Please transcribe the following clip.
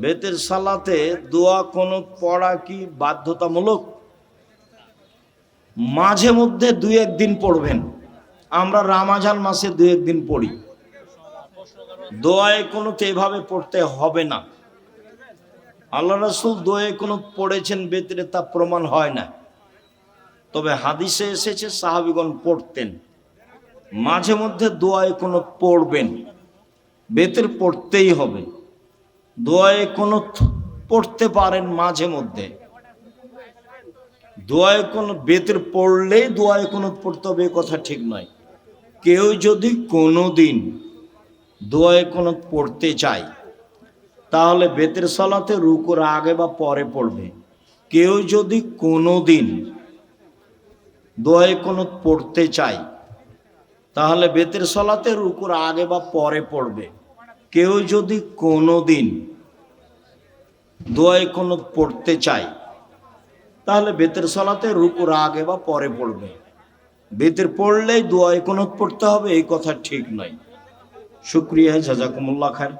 বেতের সালাতে দোয়া কুনুত পড়া কি বাধ্যতামূলক? মাঝে মধ্যে দুই একদিন পড়বেন। আমরা রমজান মাসে দুই একদিন পড়ি। দোয়ায়ে কুনুত এভাবে পড়তে হবে না। আল্লাহ রাসূল দোয়ায়ে কুনুত পড়েছেন বেতরে তা প্রমাণ হয় না, তবে হাদিসে এসেছে সাহাবীগণ পড়তেন। মাঝে মধ্যে দোয়ায়ে কুনুত পড়বেন, বেতের পড়তেই হবে। দোয়ায়ে কুনুত পড়তে পারেন মাঝে মধ্যে। দোয়ায়ে কুনুত বেতের পড়লেই দোয়ায়ে কুনুত পড়তে হবে কথা ঠিক নয়। কেউ যদি কোনোদিন দোয়ায়ে কুনুত পড়তে চায় তাহলে বেতের সালাতে রুকুর আগে বা পরে পড়বে। কেউ যদি কোনোদিন দোয়ায়ে কুনুত পড়তে চায় তাহলে বেতের সালাতে রুকুর আগে বা পরে পড়বে। কেউ যদি কোনোদিন দোয়ায়ে কুনুত পড়তে চায় তাহলে বেতের সালাতে রুকুর আগে বা পরে পড়বে। বেতের পড়লেই দোয়ায়ে কুনুত পড়তে হবে এই কথা ঠিক নয়। শুকরিয়া, জাযাকুমুল্লাহ খায়ের।